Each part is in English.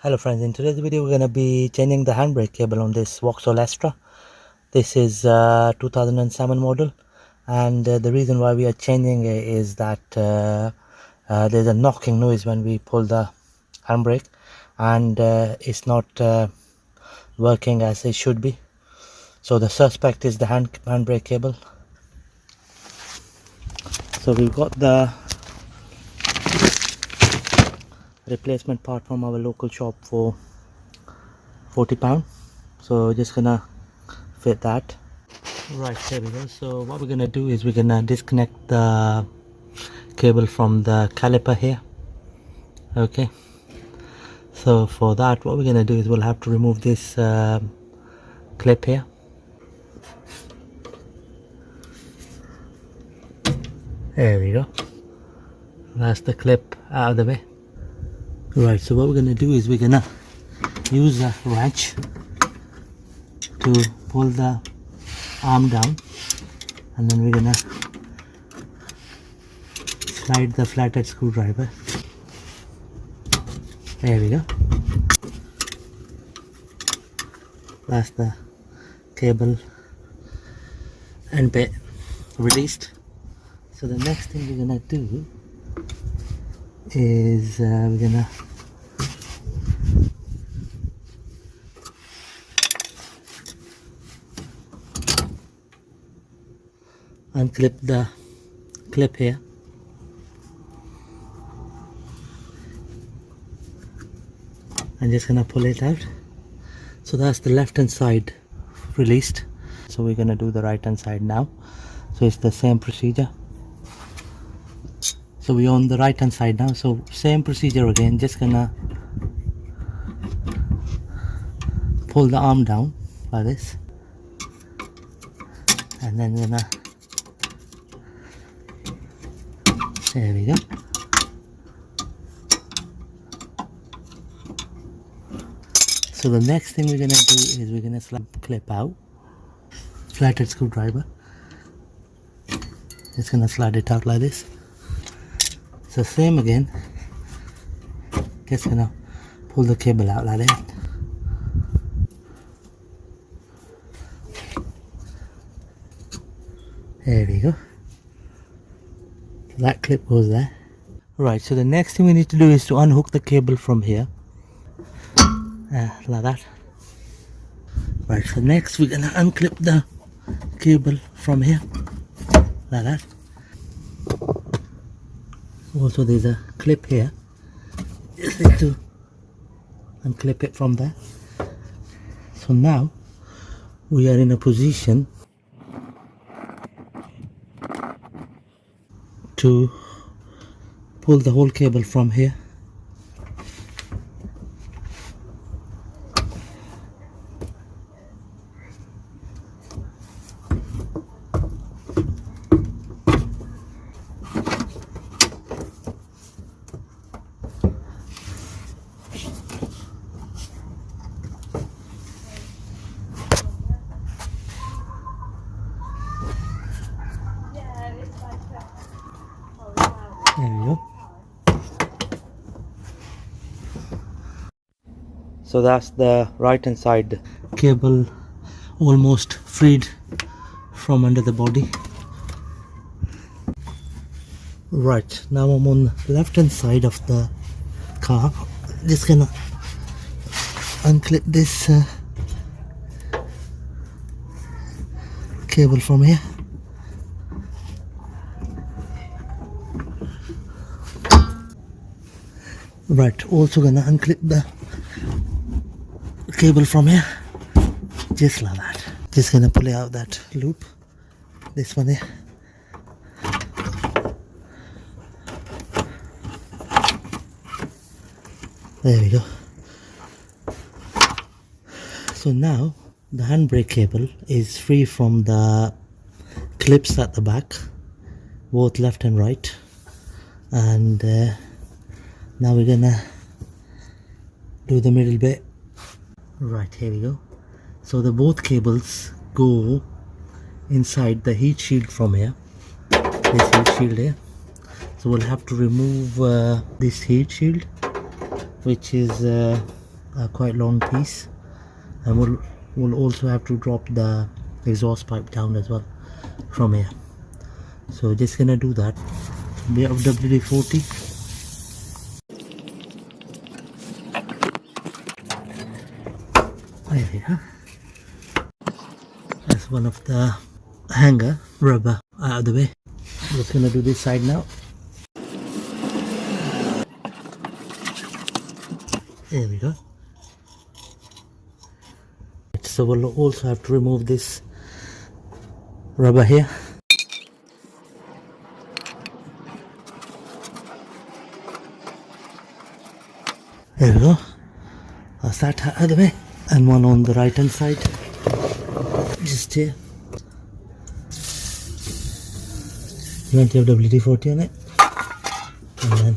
Hello friends, in today's video we're going to be changing the handbrake cable on this Vauxhall Astra. This is 2007 model, and the reason why we are changing it is that there's a knocking noise when we pull the handbrake, and it's not working as it should be. So the suspect is the handbrake cable. So we've got the replacement part from our local shop for £40. So just gonna fit that. Right, there we go. So what we're gonna do is we're gonna disconnect the cable from the caliper here. Okay, so for that what we're gonna do is we'll have to remove this clip here. There we go. That's the clip out of the way. Right, so what we're gonna do is we're gonna use a wrench to pull the arm down, and then we're gonna slide the flathead screwdriver. There we go. That's the cable and bit released. So the next thing we're gonna do is we're gonna unclip the clip here. I'm just gonna pull it out. So that's the left hand side released. So we're gonna do the right hand side now. So it's the same procedure. So we're on the right hand side now, so same procedure again. Just gonna pull the arm down like this, and then gonna, there we go. So the next thing we're gonna do is we're gonna slide the clip out, flathead screwdriver. Just gonna slide it out like this. So same again, just gonna pull the cable out like that. There we go. That clip goes there. Right, so the next thing we need to do is to unhook the cable from here, like that. Right, so next we're gonna unclip the cable from here, like that. Also there's a clip here, just need to unclip it from there. So now we are in a position to pull the whole cable from here. There we go. So that's the right hand side cable almost freed from under the body. Right, now I'm on the left hand side of the car. Just gonna unclip this cable from here. Right, also gonna unclip the cable from here, just like that. Just gonna pull out that loop, this one here. There we go. So now the handbrake cable is free from the clips at the back, both left and right, and now we're gonna do the middle bit. Right, here we go. So the both cables go inside the heat shield from here, this heat shield here. So we'll have to remove this heat shield, which is a quite long piece, and we'll also have to drop the exhaust pipe down as well from here. So just gonna do that. Bit of WD-40. There we go. That's one of the hanger rubber out of the way. Just gonna do this side now. There we go. So we'll also have to remove this rubber here. There we go. That's that out of the way. And one on the right hand side. Just here. Plenty of WD-40 on it. And then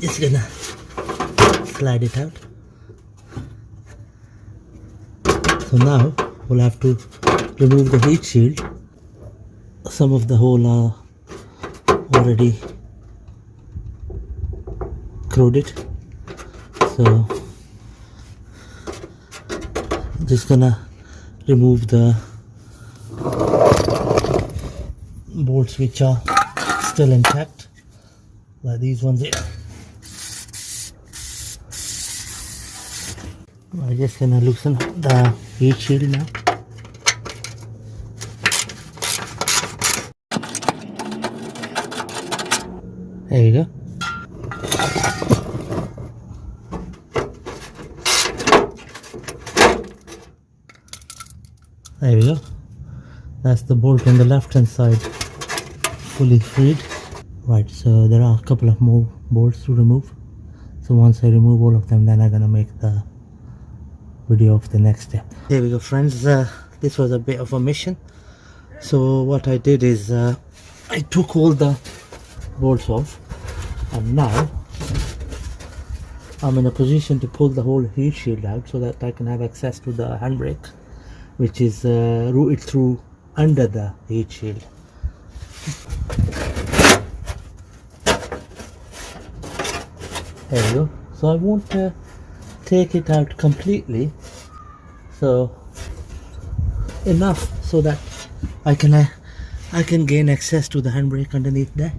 just gonna slide it out. So now we'll have to remove the heat shield. Some of the hole are already corroded, so just gonna remove the bolts which are still intact, like these ones here. I'm just gonna loosen the heat shield now. There you go. There we go. That's the bolt on the left hand side fully freed. Right, so there are a couple of more bolts to remove. So once I remove all of them, then I'm gonna make the video of the next step. Here we go, friends. This was a bit of a mission. So what I did is I took all the bolts off, and now I'm in a position to pull the whole heat shield out so that I can have access to the handbrake, which is routed through under the heat shield. There we go. So I won't take it out completely, so enough so that I can gain access to the handbrake underneath there.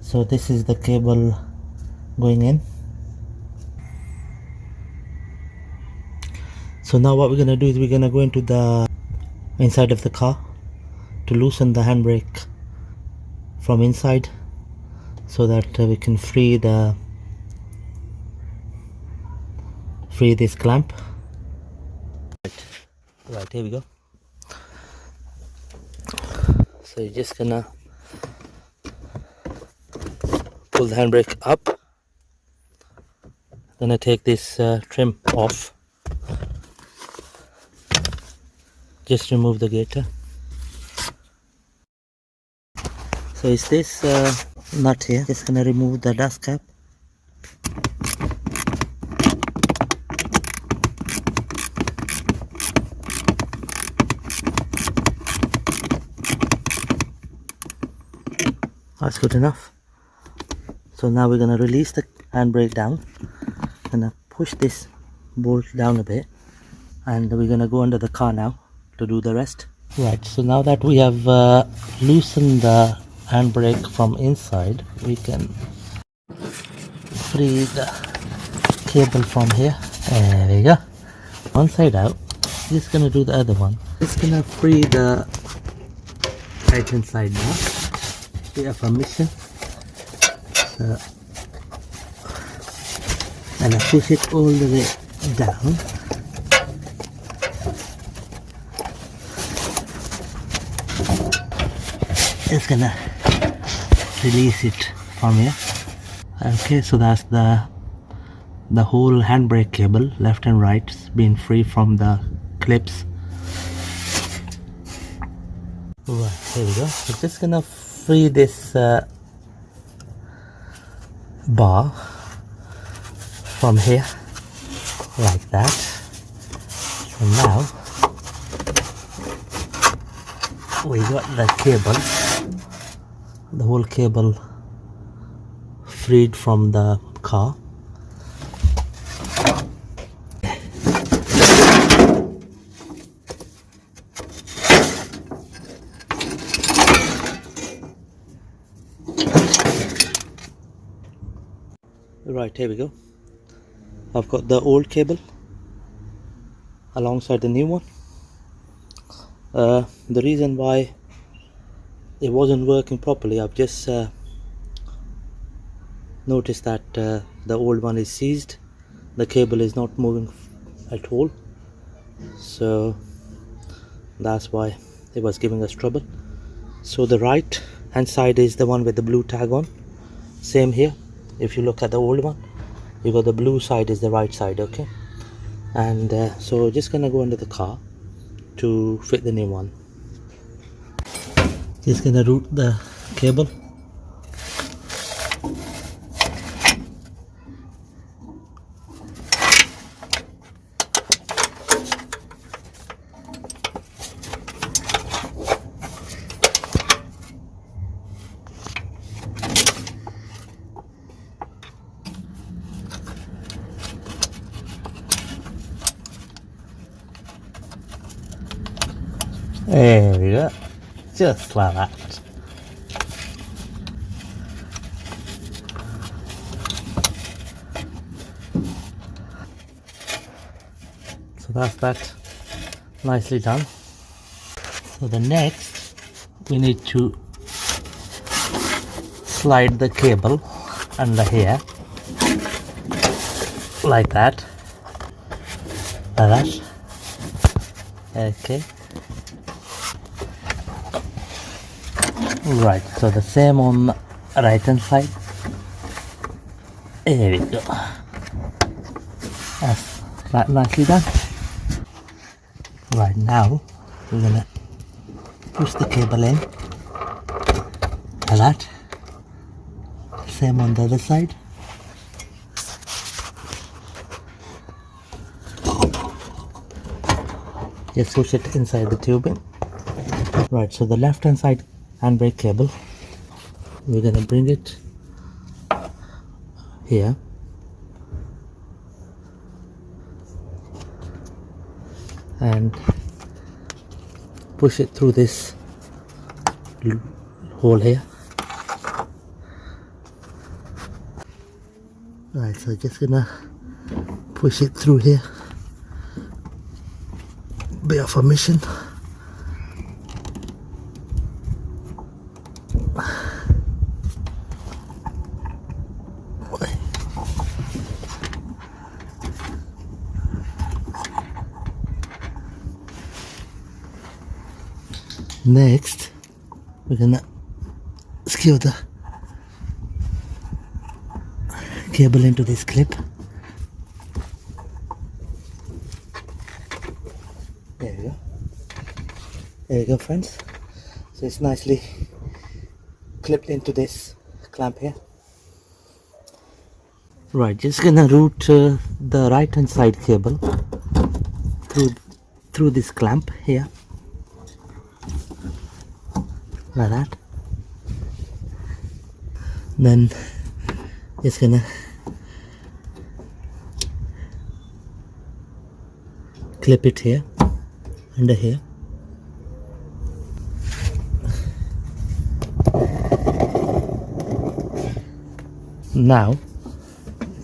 So this is the cable going in. So now what we're gonna do is we're gonna go into the inside of the car to loosen the handbrake from inside so that we can free this clamp. Right, here we go. So you're just gonna pull the handbrake up. Gonna take this trim off. Just remove the gaiter. So it's this nut here. Just gonna remove the dust cap. That's good enough. So now we're gonna release the handbrake down. Gonna push this bolt down a bit, and we're gonna go under the car now to do the rest. Right, so now that we have loosened the handbrake from inside, we can free the cable from here. There we go. One side out. Just gonna do the other one. Just gonna free the right hand side now. We have a mission. And I push it all the way down. Just gonna release it from here. Okay, so that's the whole handbrake cable, left and right, being free from the clips. Right, here we go. We're just gonna free this bar from here, like that. So now we got the cable, the whole cable freed from the car. Right, here we go. I've got the old cable alongside the new one. The reason why it wasn't working properly, I've just noticed that the old one is seized. The cable is not moving at all, so that's why it was giving us trouble. So the right hand side is the one with the blue tag on. Same here. If you look at the old one, you got the blue side is the right side. Okay, and so just gonna go under the car to fit the new one. Just gonna route the cable. There we go, just like that. So that's that, nicely done. So the next, we need to slide the cable under here, like that, okay. Right, so the same on the right hand side. There we go. That's that nicely done. Right, now we're gonna push the cable in like that. Same on the other side. Just push it inside the tubing. Right, so the left hand side handbrake cable, we're gonna bring it here, and push it through this hole here. Right, so just gonna push it through here. Bit of a mission. Next, we're gonna screw the cable into this clip. There we go. There we go, friends. So it's nicely clipped into this clamp here. Right, just gonna route the right hand side cable through this clamp here, like that. Then just gonna clip it here, under here. Now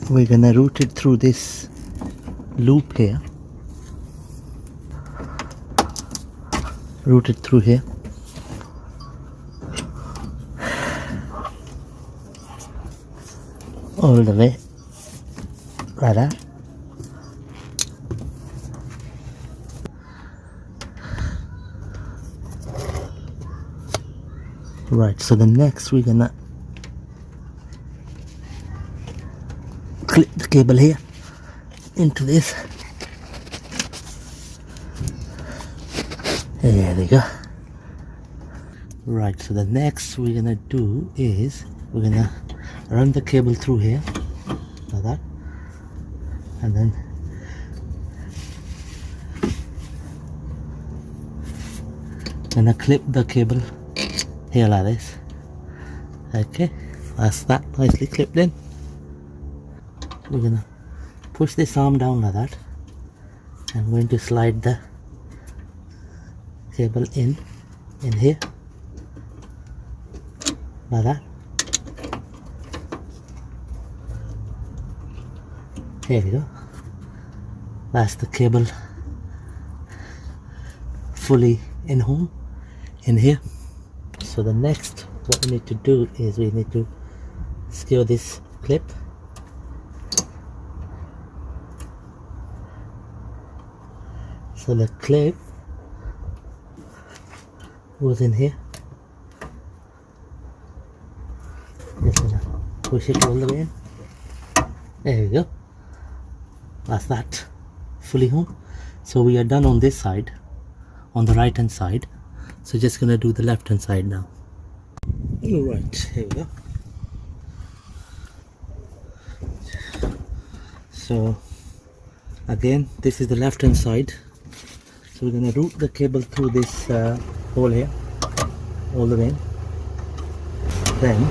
we're gonna route it through this loop here. Route it through here. All the way, like that. Right, so the next we're gonna clip the cable here into this. There we go. Right, so the next we're gonna do is we're gonna run the cable through here, like that, and then gonna clip the cable here like this. Okay, that's that, nicely clipped in. We're gonna push this arm down like that. I'm going to slide the cable in here, like that. There we go. That's the cable fully in home in here. So the next what we need to do is we need to secure this clip. So the clip goes in here. Just gonna push it all the way in. There we go. That's that, fully home. So we are done on this side, on the right hand side. So just gonna do the left hand side now. Alright, here we go. So again, this is the left hand side. So we're gonna route the cable through this hole here, all the way in. Then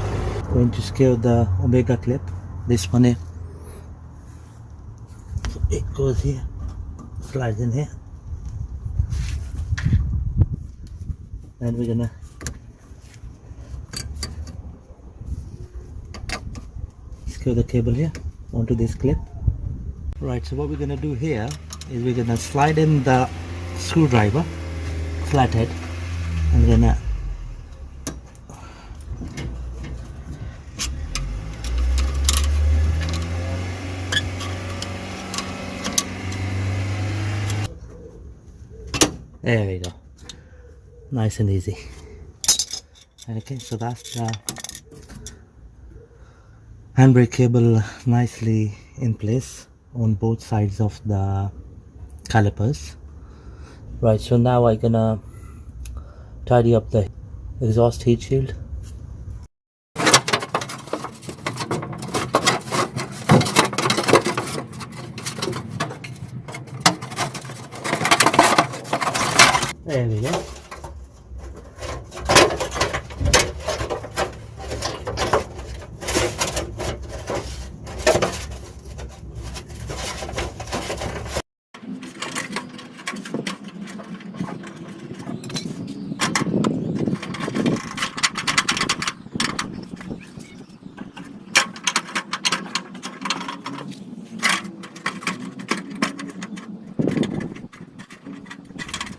going to secure the omega clip, this one here. So it goes here, slides in here. Then we're gonna secure the cable here onto this clip. Right, so what we're gonna do here is we're gonna slide in the screwdriver, flathead, and we're gonna there we go, nice and easy. Okay, so that's the handbrake cable nicely in place on both sides of the calipers. Right, so now I'm gonna tidy up the exhaust heat shield. There we go.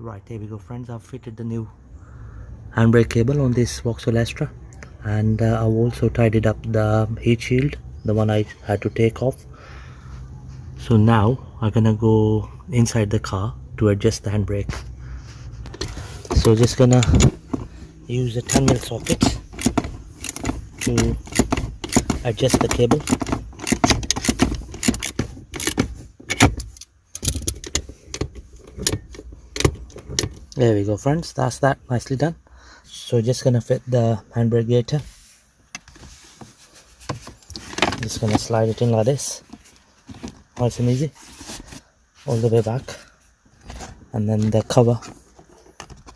Right, here we go friends, I've fitted the new handbrake cable on this Vauxhall Astra, and I've also tidied up the heat shield, the one I had to take off. So now I'm gonna go inside the car to adjust the handbrake. So just gonna use a 10mm socket to adjust the cable. There we go friends, that's that, nicely done. So just gonna fit the handbrake gator. Just gonna slide it in like this, nice and easy, all the way back, and then the cover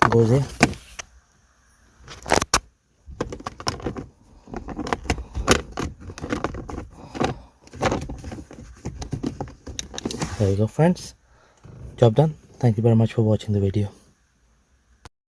goes in. There you go friends, job done. Thank you very much for watching the video.